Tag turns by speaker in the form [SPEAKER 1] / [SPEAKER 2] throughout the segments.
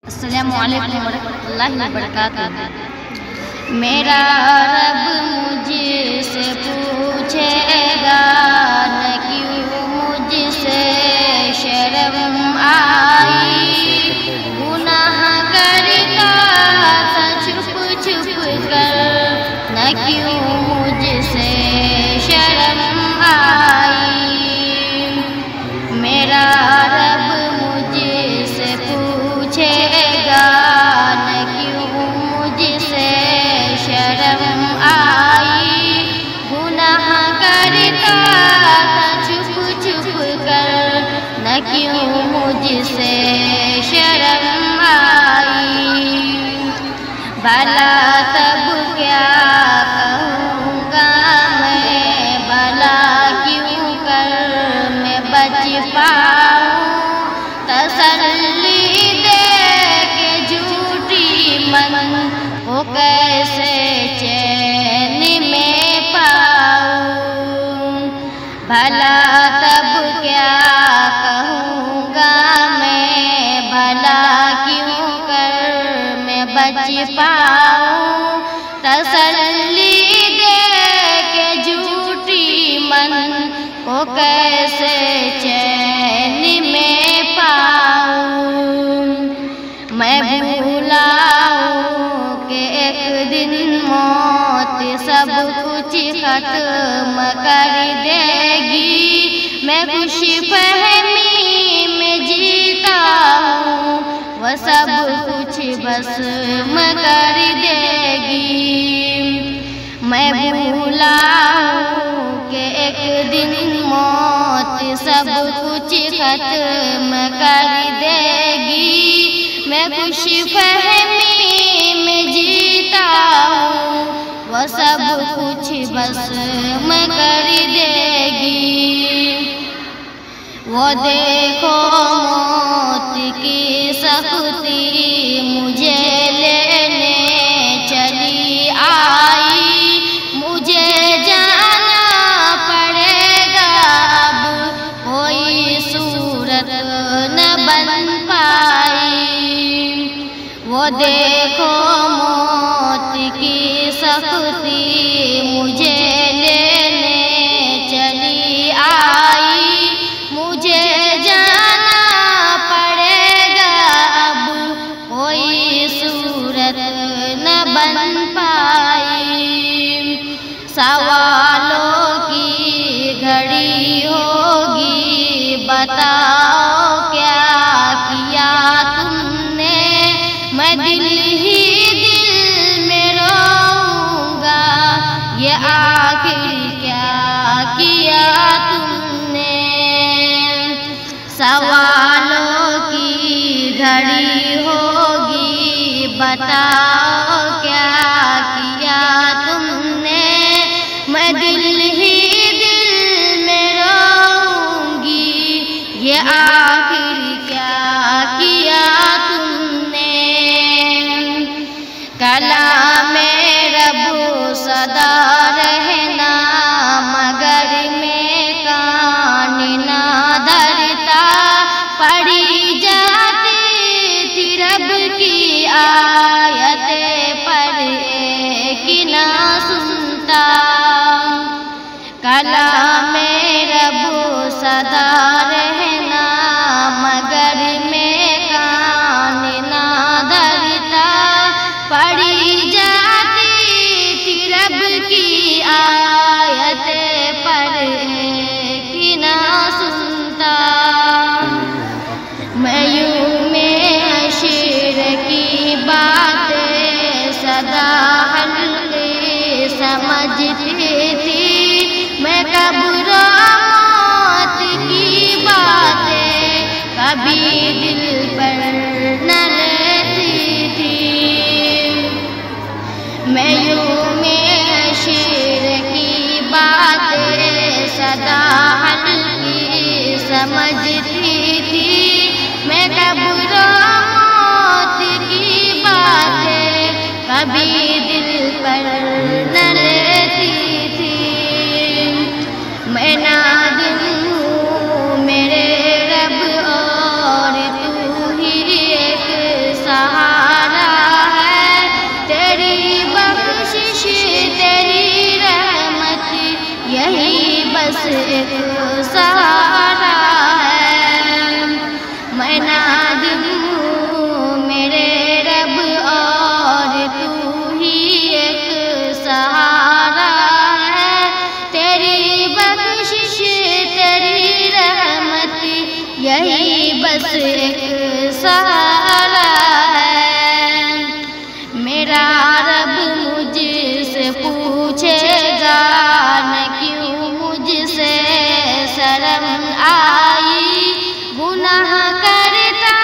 [SPEAKER 1] السلام علیکم ورحمۃ اللہ وبرکاتہ۔ میرا رب مجھ سے پوچھے گا نہ کیوں مجھ سے شرم آئی، گناہ کرتا تھا چھپ چھپ کر نہ کیوں مجھ سے شرم آئی۔ میرا رب مجھ سے پوچھے گا نہ کیوں مجھ سے شرم آئی، گناہ کرتا تھا چھپ چھپ کر نہ کیوں مجھ سے شرم آئی۔ بھلا تب کیا کہوں گا میں، بھلا کیوں کر میں بچ پاؤں، تسلی دے کے جھوٹی من کو کیسے چین میں پاؤں۔ بھلا تب کیا کہوں گا میں، بھلا کیوں کر میں بچ پاؤں، تسلی دے کے جھوٹی من کو کیسے چین میں پاؤں۔ میں بھولا ہوں کہ ایک دن موت سب کچھ ختم کر دے گی، میں خوش فہمی میں جیتا ہوں وہ سب کچھ بھسم کر دے گی۔ میں بھولا ہوں کہ ایک دن موت سب کچھ ختم کر دے گی، میں خوش فہمی میں جیتا ہوں وہ سب کچھ بھسم کر دے گی۔ وہ دیکھو موت کی سختی مجھے لینے چلی آئی، مجھے جانا پڑے گا اب کوئی صورت نہ بن پائی۔ وہ دیکھو موت کی سختی مجھے لینے چلی آئی، مجھے جانا پڑے گا اب کوئی صورت نہ بن پائی۔ سوالوں کی گھڑی ہوگی، بتاؤ کیا کیا تم نے، میں دل ہی دل میں روؤں گا یہ آخر کیا کیا تم نے۔ سوالوں کی گھڑی ہوگی، بتاؤ کیا کیا تم نے، میں دل ہی دل میں روؤں گی یہ آخر کیا کیا تم نے۔ کلام رب صدا رہنا مگر میں کان نہ دھرتا، پڑھی جاتی تھی رب کی آیتیں ایک سہارا ہے، میں نادم ہوں میرے رب اور تو ہی ایک سہارا ہے، تیری بخشش تیری رحمت یہی بس ایک سہارا ہے، میرا رب مجھ سے پوچھے گا نہ کیوں مجھ سے شرم آئی، گناہ کرتا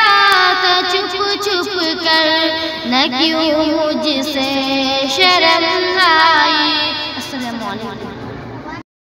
[SPEAKER 1] تو چھپ چھپ کر نہ کیوں مجھ سے